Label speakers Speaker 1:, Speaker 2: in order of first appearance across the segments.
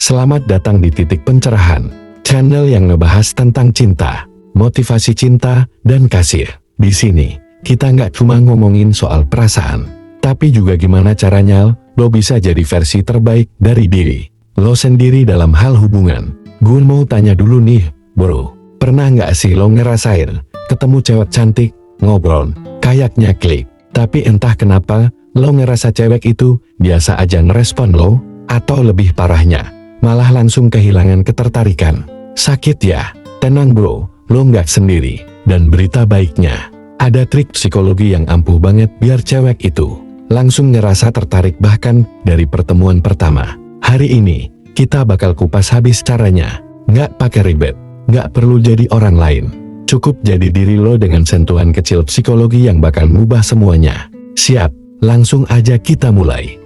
Speaker 1: Selamat datang di Titik Pencerahan, channel yang ngebahas tentang cinta, motivasi cinta, dan kasih. Di sini, kita nggak cuma ngomongin soal perasaan, tapi juga gimana caranya lo bisa jadi versi terbaik dari diri lo sendiri dalam hal hubungan. Gue mau tanya dulu nih, bro. Pernah nggak sih lo ngerasain ketemu cewek cantik, ngobrol, kayaknya klik, tapi entah kenapa lo ngerasa cewek itu biasa aja ngerespon lo, atau lebih parahnya, malah langsung kehilangan ketertarikan. Sakit ya? Tenang bro, lo nggak sendiri. Dan berita baiknya, ada trik psikologi yang ampuh banget biar cewek itu langsung ngerasa tertarik bahkan dari pertemuan pertama. Hari ini, kita bakal kupas habis caranya. Nggak pakai ribet, nggak perlu jadi orang lain. Cukup jadi diri lo dengan sentuhan kecil psikologi yang bakal ngubah semuanya. Siap? Langsung aja kita mulai.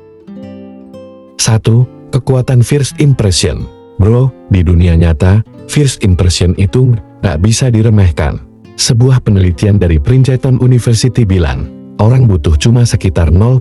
Speaker 1: 1. Kekuatan first impression. Bro, di dunia nyata, first impression itu nggak bisa diremehkan. Sebuah penelitian dari Princeton University bilang, orang butuh cuma sekitar 0,1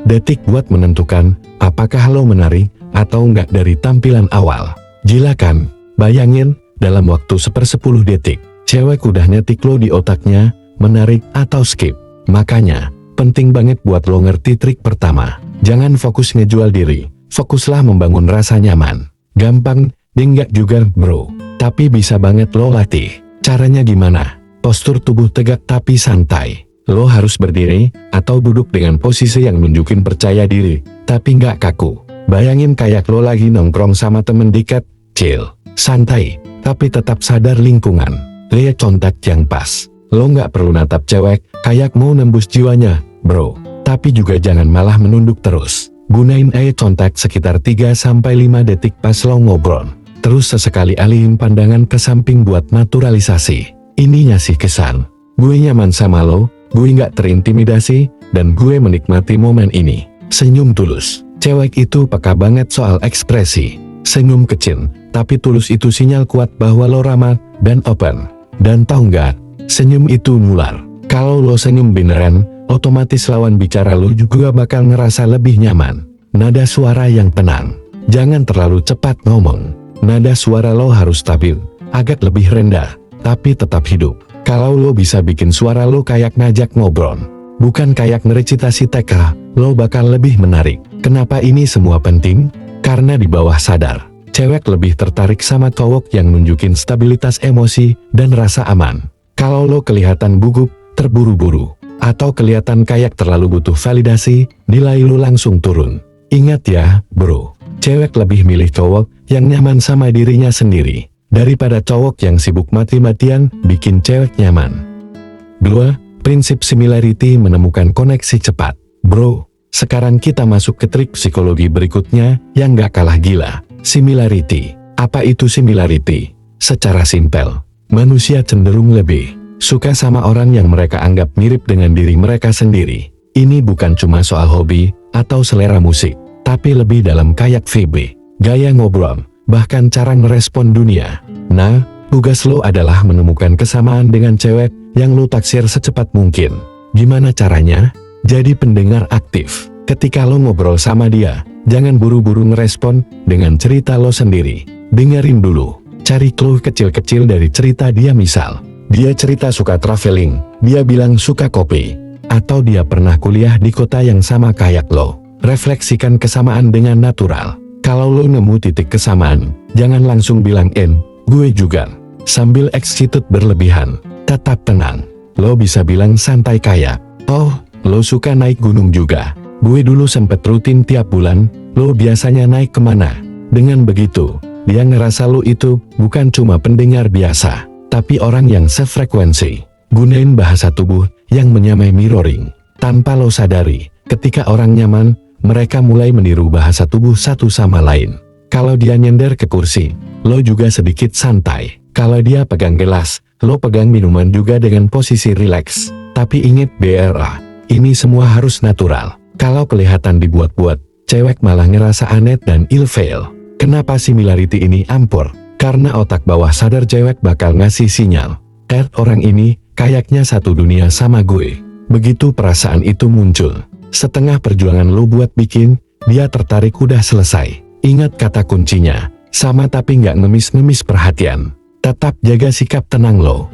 Speaker 1: detik buat menentukan apakah lo menarik atau nggak dari tampilan awal. Gila kan? Bayangin, dalam waktu 1/10 detik, cewek udah nyetik lo di otaknya, menarik atau skip. Makanya, penting banget buat lo ngerti trik pertama. Jangan fokus ngejual diri, fokuslah membangun rasa nyaman. Gampang, enggak juga bro, tapi bisa banget lo latih. Caranya gimana? Postur tubuh tegak tapi santai. Lo harus berdiri atau duduk dengan posisi yang nunjukin percaya diri, tapi nggak kaku. Bayangin kayak lo lagi nongkrong sama temen dekat, chill, santai, tapi tetap sadar lingkungan. Lihat contak yang pas. Lo nggak perlu natap cewek kayak mau nembus jiwanya, bro. Tapi juga jangan malah menunduk terus. Gunain eye contact sekitar 3-5 detik pas lo ngobrol. Terus sesekali alihin pandangan ke samping buat naturalisasi. Ini ngasih kesan, gue nyaman sama lo, gue nggak terintimidasi, dan gue menikmati momen ini. Senyum tulus. Cewek itu peka banget soal ekspresi. Senyum kecil, tapi tulus itu sinyal kuat bahwa lo ramah dan open. Dan tahu nggak, senyum itu nular. Kalau lo senyum beneran, otomatis lawan bicara lo juga bakal ngerasa lebih nyaman. Nada suara yang tenang. Jangan terlalu cepat ngomong. Nada suara lo harus stabil, agak lebih rendah, tapi tetap hidup. Kalau lo bisa bikin suara lo kayak ngajak ngobrol, bukan kayak ngerecitasi TK, lo bakal lebih menarik. Kenapa ini semua penting? Karena di bawah sadar, cewek lebih tertarik sama cowok yang nunjukin stabilitas emosi dan rasa aman. Kalau lo kelihatan gugup, terburu-buru, atau kelihatan kayak terlalu butuh validasi, nilai lo langsung turun. Ingat ya, bro, cewek lebih milih cowok yang nyaman sama dirinya sendiri, daripada cowok yang sibuk mati-matian bikin cewek nyaman. 2. Prinsip similarity menemukan koneksi cepat. Bro, sekarang kita masuk ke trik psikologi berikutnya yang gak kalah gila. Similarity. Apa itu similarity? Secara simpel, manusia cenderung lebih suka sama orang yang mereka anggap mirip dengan diri mereka sendiri. Ini bukan cuma soal hobi atau selera musik, tapi lebih dalam kayak VB, gaya ngobrol, bahkan cara ngerespon dunia. Nah, tugas lo adalah menemukan kesamaan dengan cewek yang lo taksir secepat mungkin. Gimana caranya? Jadi pendengar aktif. Ketika lo ngobrol sama dia, jangan buru-buru ngerespon dengan cerita lo sendiri. Dengerin dulu, cari clue kecil-kecil dari cerita dia. Misal, dia cerita suka traveling, dia bilang suka kopi, atau dia pernah kuliah di kota yang sama kayak lo. Refleksikan kesamaan dengan natural. Kalau lo nemu titik kesamaan, jangan langsung bilang gue juga, sambil excited berlebihan. Tetap tenang. Lo bisa bilang santai kayak, oh, lo suka naik gunung juga. Gue dulu sempet rutin tiap bulan. Lo biasanya naik kemana? Dengan begitu, dia ngerasa lo itu bukan cuma pendengar biasa, tapi orang yang sefrekuensi. Gunain bahasa tubuh yang menyamai mirroring. Tanpa lo sadari, ketika orang nyaman, mereka mulai meniru bahasa tubuh satu sama lain. Kalau dia nyender ke kursi, lo juga sedikit santai. Kalau dia pegang gelas, lo pegang minuman juga dengan posisi rileks. Tapi ingat BRA, ini semua harus natural. Kalau kelihatan dibuat-buat, cewek malah ngerasa aneh dan ilfeel. Kenapa similarity ini ampur? Karena otak bawah sadar cewek bakal ngasih sinyal, orang ini kayaknya satu dunia sama gue. Begitu perasaan itu muncul, setengah perjuangan lo buat bikin dia tertarik udah selesai. Ingat kata kuncinya, sama tapi nggak ngemis-ngemis perhatian. Tetap jaga sikap tenang lo.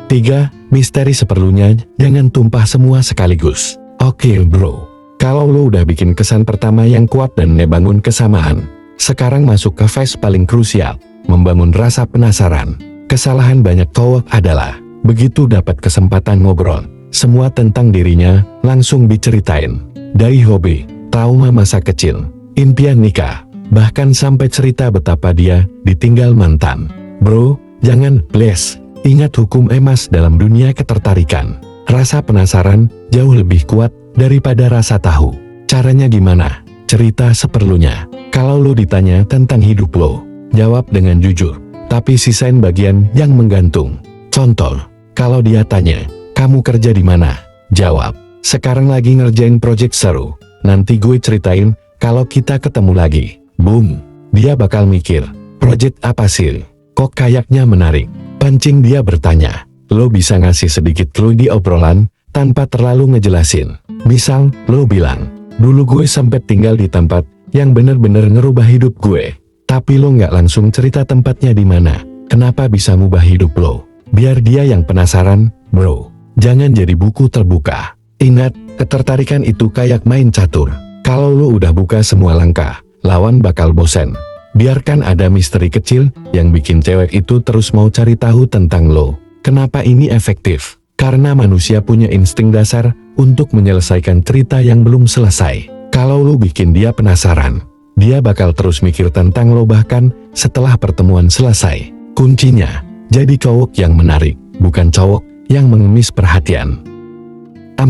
Speaker 1: 3. Misteri seperlunya, jangan tumpah semua sekaligus. Oke bro, kalau lo udah bikin kesan pertama yang kuat dan ngebangun kesamaan, sekarang masuk ke phase paling krusial, membangun rasa penasaran. Kesalahan banyak cowok adalah, begitu dapat kesempatan ngobrol, semua tentang dirinya langsung diceritain. Dari hobi, trauma masa kecil, impian nikah, bahkan sampai cerita betapa dia ditinggal mantan. Bro, jangan, please. Ingat hukum emas dalam dunia ketertarikan. Rasa penasaran jauh lebih kuat daripada rasa tahu. Caranya gimana? Cerita seperlunya. Kalau lo ditanya tentang hidup lo, jawab dengan jujur, tapi sisain bagian yang menggantung. Contoh, kalau dia tanya, kamu kerja di mana? Jawab, sekarang lagi ngerjain project seru. Nanti gue ceritain kalau kita ketemu lagi. Boom, dia bakal mikir, project apa sih? Kok kayaknya menarik? Pancing dia bertanya. Lo bisa ngasih sedikit clue di obrolan, tanpa terlalu ngejelasin. Misal, lo bilang, dulu gue sempet tinggal di tempat yang bener-bener ngerubah hidup gue. Tapi lo nggak langsung cerita tempatnya di mana. Kenapa bisa ngubah hidup lo? Biar dia yang penasaran, bro. Jangan jadi buku terbuka. Ingat, ketertarikan itu kayak main catur. Kalau lo udah buka semua langkah, lawan bakal bosen. Biarkan ada misteri kecil yang bikin cewek itu terus mau cari tahu tentang lo. Kenapa ini efektif? Karena manusia punya insting dasar untuk menyelesaikan cerita yang belum selesai. Kalau lo bikin dia penasaran, dia bakal terus mikir tentang lo bahkan setelah pertemuan selesai. Kuncinya, jadi cowok yang menarik, bukan cowok yang mengemis perhatian. 4.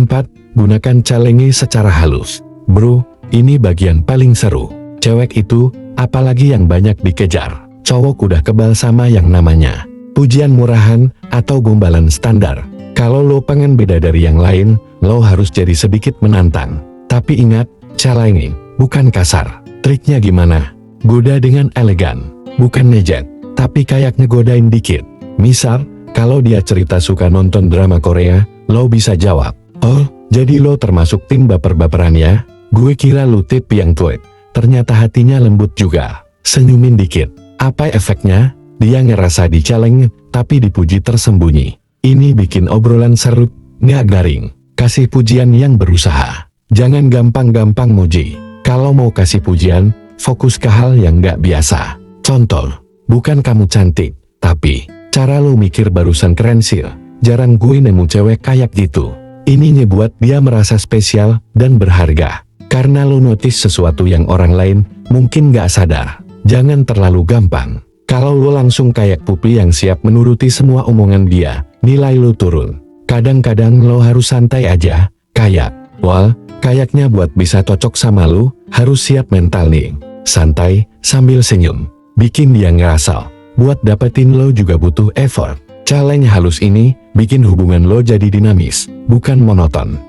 Speaker 1: Gunakan challenge secara halus. Bro, ini bagian paling seru. Cewek itu, apalagi yang banyak dikejar, cowok udah kebal sama yang namanya pujian murahan atau gombalan standar. Kalau lo pengen beda dari yang lain, lo harus jadi sedikit menantang. Tapi ingat, challenge bukan kasar. Triknya gimana? Goda dengan elegan, bukan nejet, tapi kayak ngegodain dikit. Misal, kalau dia cerita suka nonton drama Korea, lo bisa jawab, oh, jadi lo termasuk tim baper-baperan ya? Gue kira lo tip yang tweet. Ternyata hatinya lembut juga. Senyumin dikit. Apa efeknya? Dia ngerasa di-challenge, tapi dipuji tersembunyi. Ini bikin obrolan seru, nggak garing. Kasih pujian yang berusaha. Jangan gampang-gampang muji. Kalau mau kasih pujian, fokus ke hal yang nggak biasa. Contoh, bukan kamu cantik, tapi cara lo mikir barusan keren sih. Jarang gue nemu cewek kayak gitu. Ini ngebuat dia merasa spesial dan berharga. Karena lo notice sesuatu yang orang lain mungkin gak sadar. Jangan terlalu gampang. Kalau lo langsung kayak pupi yang siap menuruti semua omongan dia, nilai lo turun. Kadang-kadang lo harus santai aja, kayak, wah, kayaknya buat bisa cocok sama lo, harus siap mental nih. Santai, sambil senyum. Bikin dia ngerasa, buat dapetin lo juga butuh effort. Challenge halus ini, bikin hubungan lo jadi dinamis, bukan monoton.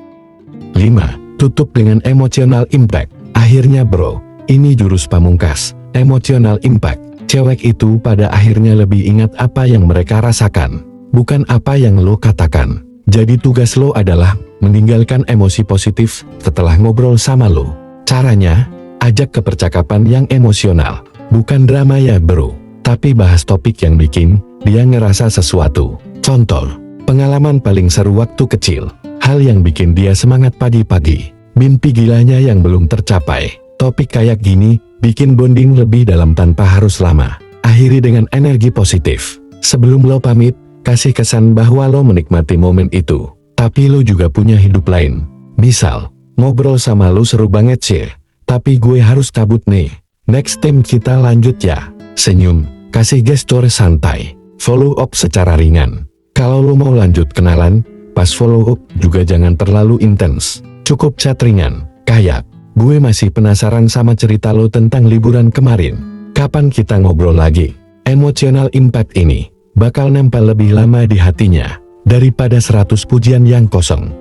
Speaker 1: 5. Tutup dengan emotional impact. Akhirnya bro, ini jurus pamungkas, emotional impact. Cewek itu pada akhirnya lebih ingat apa yang mereka rasakan, bukan apa yang lo katakan. Jadi tugas lo adalah meninggalkan emosi positif setelah ngobrol sama lo. Caranya, ajak ke percakapan yang emosional. Bukan drama ya bro, tapi bahas topik yang bikin dia ngerasa sesuatu. Contoh, pengalaman paling seru waktu kecil. Hal yang bikin dia semangat pagi-pagi, mimpi gilanya yang belum tercapai. Topik kayak gini, bikin bonding lebih dalam tanpa harus lama. Akhiri dengan energi positif. Sebelum lo pamit, kasih kesan bahwa lo menikmati momen itu. Tapi lo juga punya hidup lain. Misal, ngobrol sama lo seru banget sih, tapi gue harus cabut nih. Next time kita lanjut ya. Senyum, kasih gestur santai, follow up secara ringan. Kalau lo mau lanjut kenalan, pas follow up juga jangan terlalu intens. Cukup chat ringan, kayak, gue masih penasaran sama cerita lo tentang liburan kemarin. Kapan kita ngobrol lagi? Emotional impact ini bakal nempel lebih lama di hatinya daripada 100 pujian yang kosong.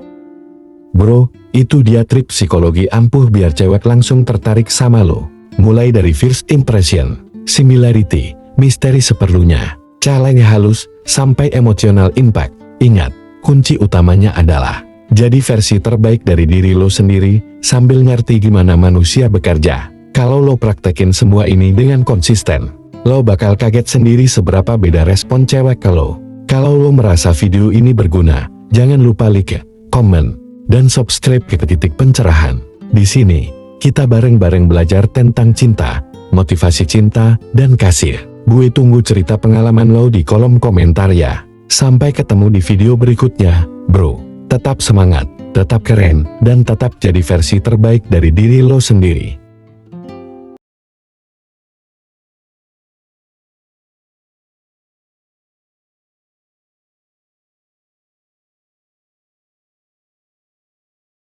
Speaker 1: Bro, itu dia trik psikologi ampuh biar cewek langsung tertarik sama lo. Mulai dari first impression, similarity, misteri seperlunya, challenge halus, sampai emotional impact. Ingat, kunci utamanya adalah jadi versi terbaik dari diri lo sendiri sambil ngerti gimana manusia bekerja. Kalau lo praktekin semua ini dengan konsisten, lo bakal kaget sendiri seberapa beda respon cewek ke lo. Kalau lo merasa video ini berguna, jangan lupa like, komen, dan subscribe ke Titik Pencerahan. Di sini, kita bareng-bareng belajar tentang cinta, motivasi cinta, dan kasih. Gue tunggu cerita pengalaman lo di kolom komentar ya. Sampai ketemu di video berikutnya, bro. Tetap semangat, tetap keren, dan tetap jadi versi terbaik dari diri lo sendiri.